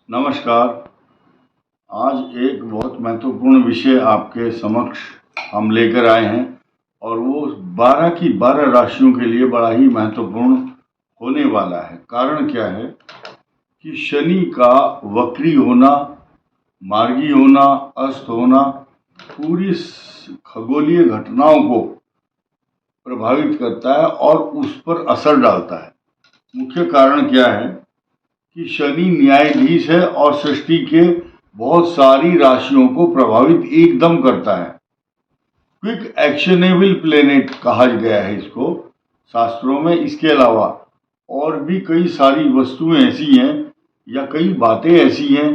नमस्कार। आज एक बहुत महत्वपूर्ण विषय आपके समक्ष हम लेकर आए हैं और वो 12 की 12 राशियों के लिए बड़ा ही महत्वपूर्ण होने वाला है। कारण क्या है कि शनि का वक्री होना, मार्गी होना, अस्त होना पूरी खगोलीय घटनाओं को प्रभावित करता है और उस पर असर डालता है। मुख्य कारण क्या है कि शनि न्यायाधीश है और सृष्टि के बहुत सारी राशियों को प्रभावित एकदम करता है। क्विक एक्शनेबल प्लेनेट कहा गया है इसको शास्त्रों में। इसके अलावा और भी कई सारी वस्तुएं ऐसी हैं या कई बातें ऐसी हैं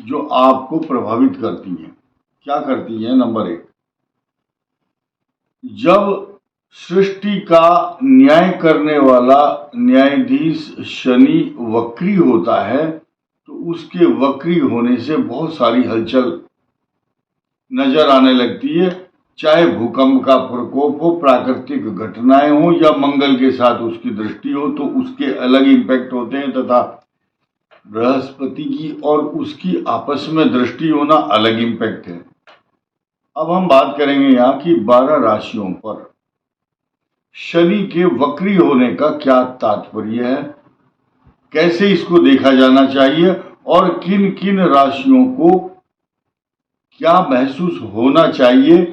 जो आपको प्रभावित करती हैं। क्या करती हैं? नंबर एक, जब सृष्टि का न्याय करने वाला न्यायाधीश शनि वक्री होता है तो उसके वक्री होने से बहुत सारी हलचल नजर आने लगती है। चाहे भूकंप का प्रकोप हो, प्राकृतिक घटनाएं हो या मंगल के साथ उसकी दृष्टि हो तो उसके अलग इम्पैक्ट होते हैं, तथा बृहस्पति की और उसकी आपस में दृष्टि होना अलग इम्पैक्ट है। अब हम बात करेंगे यहाँ की 12 राशियों पर शनि के वक्री होने का क्या तात्पर्य है, कैसे इसको देखा जाना चाहिए और किन किन राशियों को क्या महसूस होना चाहिए।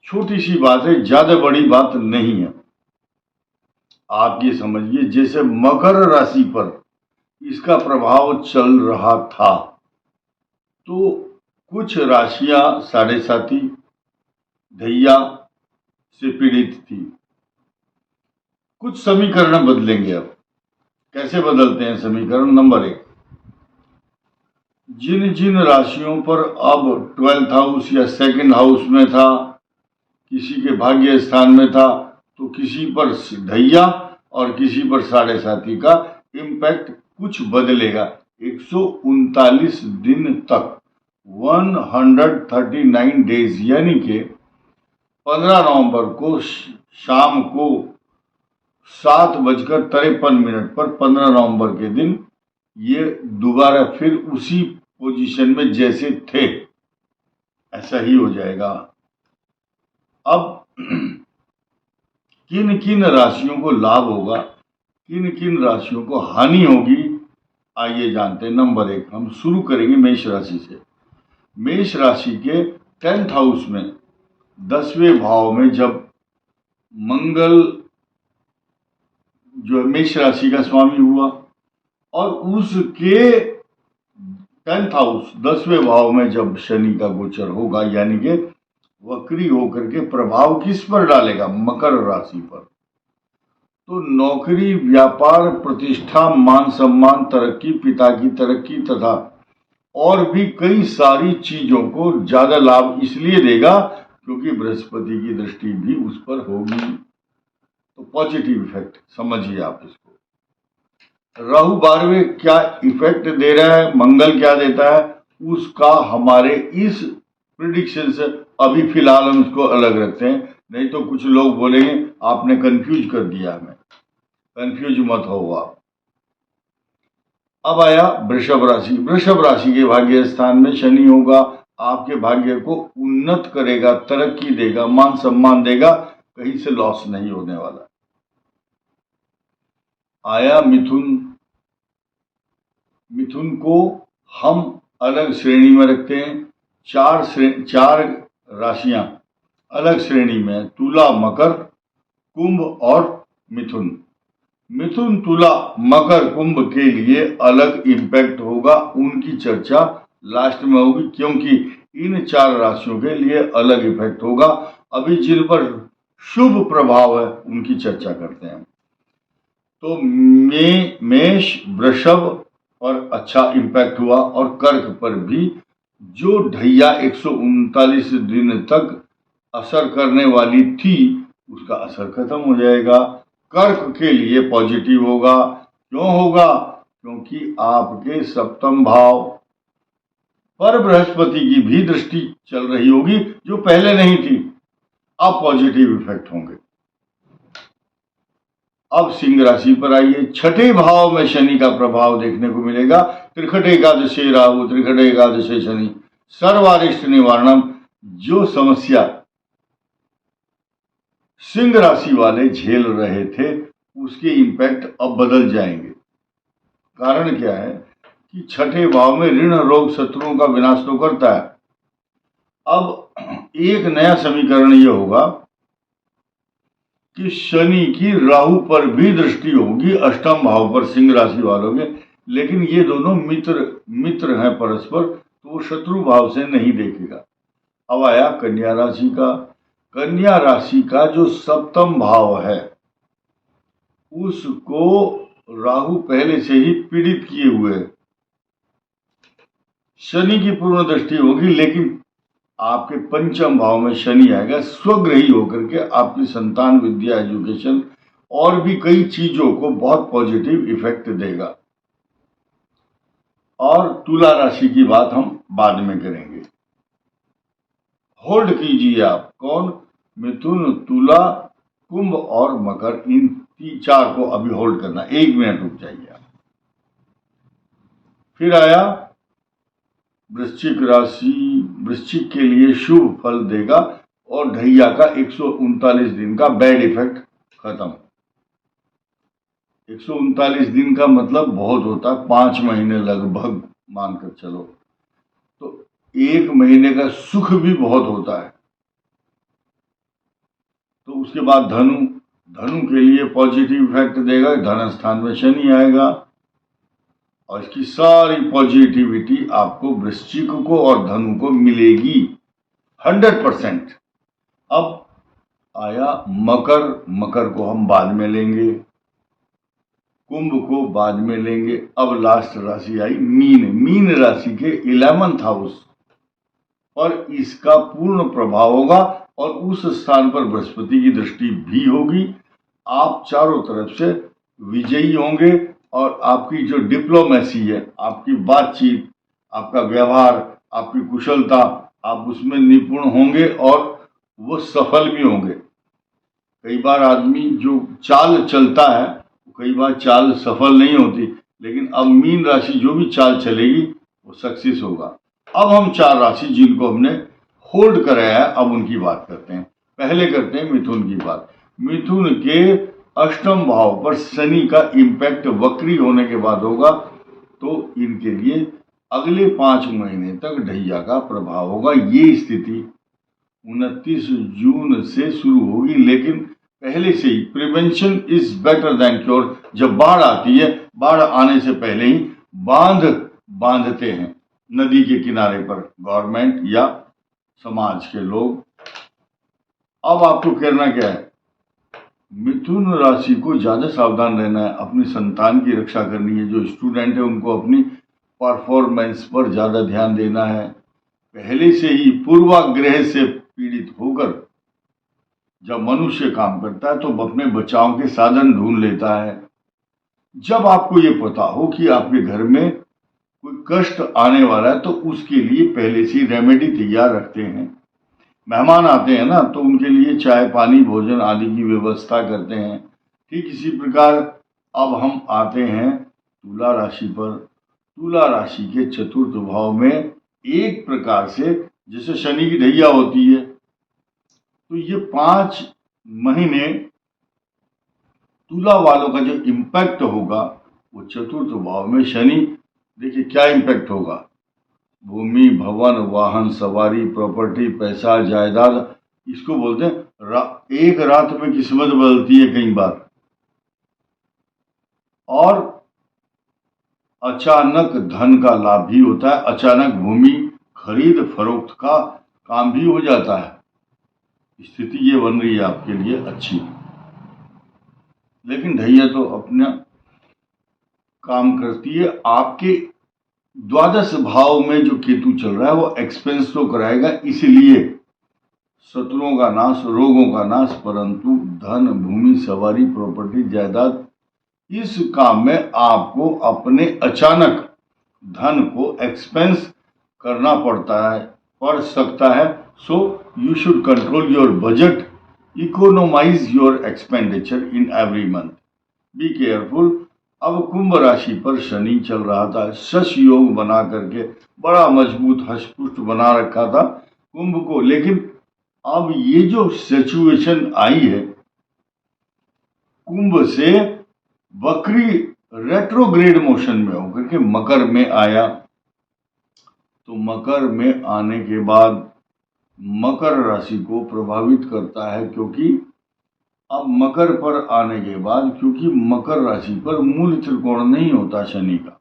छोटी सी बात है, ज्यादा बड़ी बात नहीं है। आप ये समझिए जैसे मकर राशि पर इसका प्रभाव चल रहा था तो कुछ राशियां साढ़े साथी धैया से पीड़ित थी। कुछ समीकरण बदलेंगे। अब कैसे बदलते हैं समीकरण? नंबर एक, जिन जिन राशियों पर अब 12th हाउस या सेकंड हाउस में था, किसी के भाग्य स्थान में था, तो किसी पर धैया और किसी पर साढ़े साथी का इम्पैक्ट कुछ बदलेगा। 139 दिन तक 139 डेज यानी कि 15 नवंबर को शाम को 7:53 पर 15 नवंबर के दिन ये दोबारा फिर उसी पोजीशन में जैसे थे ऐसा ही हो जाएगा। अब किन किन राशियों को लाभ होगा, किन किन राशियों को हानि होगी, आइए जानते हैं। नंबर एक, हम शुरू करेंगे मेष राशि से। मेष राशि के 10th हाउस में 10वें भाव में जब मंगल जो मेष राशि का स्वामी हुआ और उसके 10th हाउस 10वें भाव में जब शनि का गोचर होगा, यानी कि वक्री होकर के प्रभाव किस पर डालेगा? मकर राशि पर। तो नौकरी, व्यापार, प्रतिष्ठा, मान सम्मान, तरक्की, पिता की तरक्की तथा और भी कई सारी चीजों को ज्यादा लाभ इसलिए देगा क्योंकि बृहस्पति की दृष्टि भी उस पर होगी। तो पॉजिटिव इफेक्ट समझिए आप इसको। राहु 12वें क्या इफेक्ट दे रहा है, मंगल क्या देता है, उसका हमारे इस प्रिडिक्शन से अभी फिलहाल हम इसको अलग रखते हैं, नहीं तो कुछ लोग बोलेंगे आपने कंफ्यूज कर दिया हमें। कंफ्यूज मत हो आप। अब आया वृषभ राशि। वृषभ राशि के भाग्य स्थान में शनि होगा, आपके भाग्य को उन्नत करेगा, तरक्की देगा, मान सम्मान देगा, कहीं से लॉस नहीं होने वाला। आया मिथुन। मिथुन को हम अलग श्रेणी में रखते हैं। चार राशियां अलग श्रेणी में, तुला, मकर, कुंभ और मिथुन। मिथुन, तुला, मकर, कुंभ के लिए अलग इम्पैक्ट होगा, उनकी चर्चा लास्ट में होगी क्योंकि इन 4 राशियों के लिए अलग इफेक्ट होगा। अभी जिन पर शुभ प्रभाव है उनकी चर्चा करते हैं। तो मेष, वृषभ पर अच्छा इम्पैक्ट हुआ और कर्क पर भी जो ढैया 139 दिन तक असर करने वाली थी उसका असर खत्म हो जाएगा। कर्क के लिए पॉजिटिव होगा। क्यों होगा? क्योंकि आपके 7th भाव पर बृहस्पति की भी दृष्टि चल रही होगी जो पहले नहीं थी। अब पॉजिटिव इफेक्ट होंगे। अब सिंह राशि पर आइए। छठे भाव में शनि का प्रभाव देखने को मिलेगा। त्रिकट एकादशे राहु, त्रिकट एकादशे शनि, सर्वारिष्ट निवारणम। जो समस्या सिंह राशि वाले झेल रहे थे उसके इंपैक्ट अब बदल जाएंगे। कारण क्या है कि छठे भाव में ऋण रोग शत्रुओं का विनाश तो करता है। अब एक नया समीकरण यह होगा कि शनि की राहु पर भी दृष्टि होगी, अष्टम भाव पर सिंह राशि वालों के, लेकिन ये दोनों मित्र हैं परस्पर, तो वो शत्रु भाव से नहीं देखेगा। अब आया कन्या राशि का। कन्या राशि का जो सप्तम भाव है उसको राहु पहले से ही पीड़ित किए हुए। शनि की पूर्ण दृष्टि होगी, लेकिन आपके पंचम भाव में शनि आएगा, स्वग्रही होकर के आपकी संतान, विद्या, एजुकेशन और भी कई चीजों को बहुत पॉजिटिव इफेक्ट देगा। और तुला राशि की बात हम बाद में करेंगे। होल्ड कीजिए आप। कौन? मिथुन, तुला, कुंभ और मकर, इन चार को अभी होल्ड करना। 1 मिनट रुक जाइए आप। फिर आया वृश्चिक राशि। वृश्चिक के लिए शुभ फल देगा और ढैया का 139 दिन का बैड इफेक्ट खत्म। 139 दिन का मतलब बहुत होता है, 5 महीने लगभग मानकर चलो, तो 1 महीने का सुख भी बहुत होता है। तो उसके बाद धनु के लिए पॉजिटिव इफेक्ट देगा। धन स्थान में शनि आएगा और इसकी सारी पॉजिटिविटी आपको वृश्चिक को और धनु को मिलेगी 100%। अब आया मकर। मकर को हम बाद में लेंगे, कुंभ को बाद में लेंगे। अब लास्ट राशि आई मीन। मीन राशि के 11th हाउस पर इसका पूर्ण प्रभाव होगा और उस स्थान पर बृहस्पति की दृष्टि भी होगी। आप चारों तरफ से विजयी होंगे और आपकी जो डिप्लोमेसी है, आपकी बातचीत, आपका व्यवहार, आपकी कुशलता, आप उसमें निपुण होंगे और वो सफल भी होंगे। कई बार आदमी जो चाल चलता है, कई बार चाल सफल नहीं होती, लेकिन अब मीन राशि जो भी चाल चलेगी वो सक्सेस होगा। अब हम 4 राशि जिनको हमने होल्ड कराया है, अब उनकी बात करते हैं। पहले करते हैं मिथुन की बात। मिथुन के अष्टम भाव पर शनि का इंपैक्ट वक्री होने के बाद होगा, तो इनके लिए अगले 5 महीने तक ढैया का प्रभाव होगा। ये स्थिति 29 जून से शुरू होगी, लेकिन पहले से ही prevention is better than cure. जब बाढ़ आती है, बाढ़ आने से पहले ही बांधते हैं नदी के किनारे पर गवर्नमेंट या समाज के लोग। अब आपको करना क्या है? मिथुन राशि को ज्यादा सावधान रहना है, अपनी संतान की रक्षा करनी है। जो स्टूडेंट है उनको अपनी परफॉर्मेंस पर ज्यादा ध्यान देना है। पहले से ही पूर्वाग्रह से पीड़ित होकर जब मनुष्य काम करता है तो अपने बचाव के साधन ढूंढ लेता है। जब आपको ये पता हो कि आपके घर में कोई कष्ट आने वाला है तो उसके लिए पहले से रेमेडी तैयार रखते हैं। मेहमान आते हैं ना, तो उनके लिए चाय, पानी, भोजन आदि की व्यवस्था करते हैं। ठीक इसी प्रकार अब हम आते हैं तुला राशि पर। तुला राशि के चतुर्थ भाव में एक प्रकार से जैसे शनि की ढैया होती है, तो ये 5 महीने तुला वालों का जो इम्पैक्ट होगा वो चतुर्थ भाव में शनि, देखिए क्या इम्पैक्ट होगा। भूमि, भवन, वाहन, सवारी, प्रॉपर्टी, पैसा, जायदाद, इसको बोलते हैं एक रात में किस्मत बदलती है कई बार। और अचानक धन का लाभ भी होता है। अचानक भूमि खरीद फरोख्त का काम भी हो जाता है। स्थिति ये बन रही है आपके लिए अच्छी, लेकिन ढैया तो अपना काम करती है। आपके द्वादश भाव में जो केतु चल रहा है वो एक्सपेंस तो कराएगा, इसलिए शत्रुओं का नाश, रोगों का नाश, परंतु धन, भूमि, सवारी, प्रॉपर्टी, जायदाद, इस काम में आपको अपने अचानक धन को एक्सपेंस करना पड़ सकता है। So you should control your budget, economise your expenditure in every month. Be careful. अब कुंभ राशि पर शनि चल रहा था, शश योग बना करके बड़ा मजबूत हष्टपुष्ट बना रखा था कुंभ को, लेकिन अब ये जो सिचुएशन आई है, कुंभ से वक्री रेट्रोग्रेड मोशन में होकर के मकर में आया। तो मकर में आने के बाद मकर राशि को प्रभावित करता है, क्योंकि अब मकर पर आने के बाद, क्योंकि मकर राशि पर मूल त्रिकोण नहीं होता शनि का,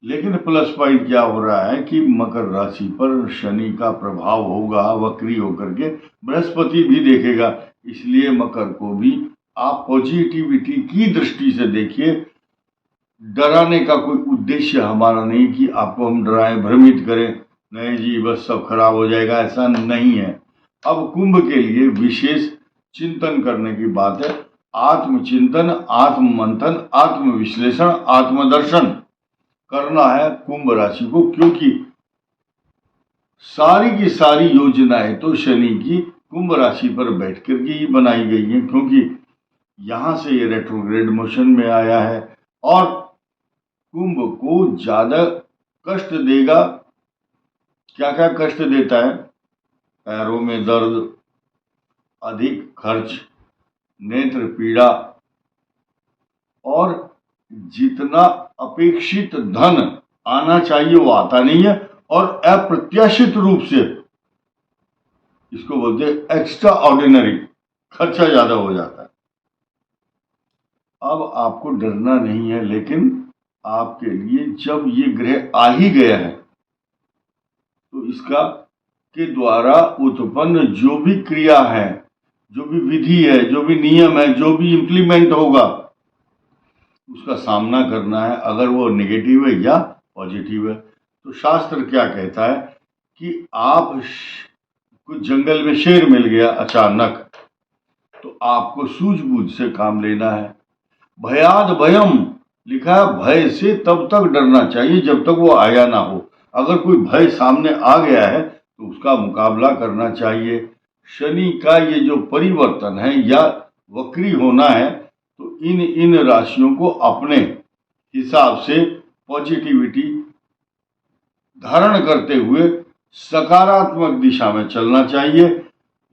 लेकिन प्लस पॉइंट क्या हो रहा है कि मकर राशि पर शनि का प्रभाव होगा वक्री होकर के, बृहस्पति भी देखेगा, इसलिए मकर को भी आप पॉजिटिविटी की दृष्टि से देखिए। डराने का कोई उद्देश्य हमारा नहीं कि आपको हम डराएं, भ्रमित करें, नहीं जी बस सब खराब हो जाएगा, ऐसा नहीं है। अब कुंभ के लिए विशेष चिंतन करने की बात है, आत्मचिंतन, आत्म मंथन, आत्म विश्लेषण, आत्मदर्शन करना है कुंभ राशि को, क्योंकि सारी की सारी योजनाएं तो शनि की कुंभ राशि पर बैठ कर के ही बनाई गई हैं, क्योंकि यहां से ये रेट्रोग्रेड मोशन में आया है और कुंभ को ज्यादा कष्ट देगा। क्या क्या कष्ट देता है? पैरों में दर्द, अधिक खर्च, नेत्र पीड़ा, और जितना अपेक्षित धन आना चाहिए वो आता नहीं है, और अप्रत्याशित रूप से, इसको बोलते हैं एक्स्ट्रा ऑर्डिनरी, खर्चा ज्यादा हो जाता है। अब आपको डरना नहीं है, लेकिन आपके लिए जब ये ग्रह आ ही गया है तो इसका के द्वारा उत्पन्न जो भी क्रिया है, जो भी विधि है, जो भी नियम है, जो भी इम्प्लीमेंट होगा, उसका सामना करना है, अगर वो नेगेटिव है या पॉजिटिव है। तो शास्त्र क्या कहता है कि आप कुछ जंगल में शेर मिल गया अचानक, तो आपको सूझबूझ से काम लेना है। भयाद भयम लिखा है, भय से तब तक डरना चाहिए जब तक वो आया ना हो। अगर कोई भय सामने आ गया है तो उसका मुकाबला करना चाहिए। शनि का ये जो परिवर्तन है या वक्री होना है, तो इन राशियों को अपने हिसाब से पॉजिटिविटी धारण करते हुए सकारात्मक दिशा में चलना चाहिए।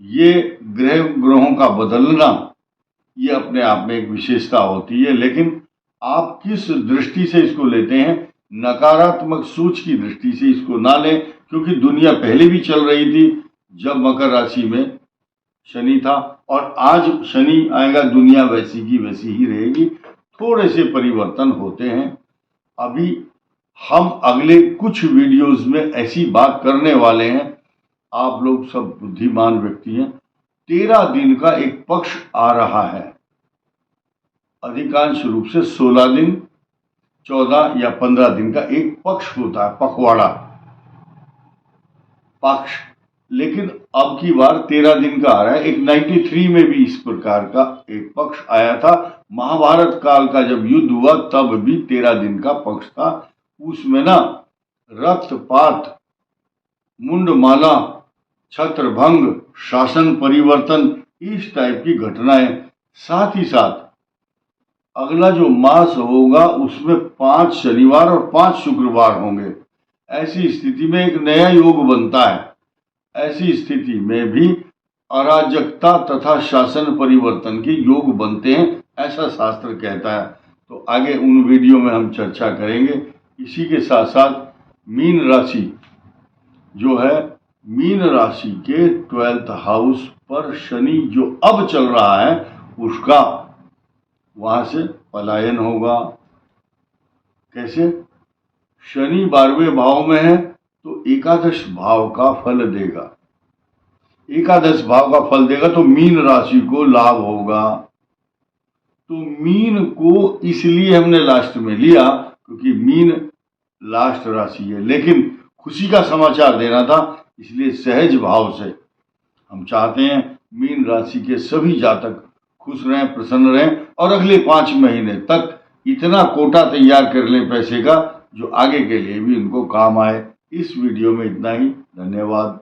ये ग्रहों का बदलना ये अपने आप में एक विशेषता होती है, लेकिन आप किस दृष्टि से इसको लेते हैं, नकारात्मक सोच की दृष्टि से इसको ना लें, क्योंकि दुनिया पहले भी चल रही थी जब मकर राशि में शनि था, और आज शनि आएगा, दुनिया वैसी की वैसी ही रहेगी। थोड़े से परिवर्तन होते हैं। अभी हम अगले कुछ वीडियोस में ऐसी बात करने वाले हैं, आप लोग सब बुद्धिमान व्यक्ति हैं। 13 दिन का एक पक्ष आ रहा है, अधिकांश रूप से 16 दिन, 14 या 15 दिन का एक पक्ष होता है, पखवाड़ा पक्ष, लेकिन अब की बार 13 दिन का आ रहा है। एक 93 में भी इस प्रकार का एक पक्ष आया था, महाभारत काल का जब युद्ध हुआ तब भी 13 दिन का पक्ष था। उसमें ना रक्तपात, मुंडमाला, छत्रभंग, शासन परिवर्तन, इस टाइप की घटनाएं, साथ ही साथ अगला जो मास होगा उसमें 5 शनिवार और 5 शुक्रवार होंगे। ऐसी स्थिति में एक नया योग बनता है। ऐसी स्थिति में भी अराजकता तथा शासन परिवर्तन के योग बनते हैं, ऐसा शास्त्र कहता है। तो आगे उन वीडियो में हम चर्चा करेंगे। इसी के साथ साथ मीन राशि जो है, मीन राशि के 12th हाउस पर शनि जो अब चल रहा है उसका वहां से पलायन होगा। कैसे? शनि 12वें भाव में है तो एकादश भाव का फल देगा। एकादश भाव का फल देगा तो मीन राशि को लाभ होगा। तो मीन को इसलिए हमने लास्ट में लिया क्योंकि मीन लास्ट राशि है, लेकिन खुशी का समाचार देना था, इसलिए सहज भाव से हम चाहते हैं मीन राशि के सभी जातक खुश रहें, प्रसन्न रहें, और अगले 5 महीने तक इतना कोटा तैयार कर लें पैसे का जो आगे के लिए भी उनको काम आए। इस वीडियो में इतना ही। धन्यवाद।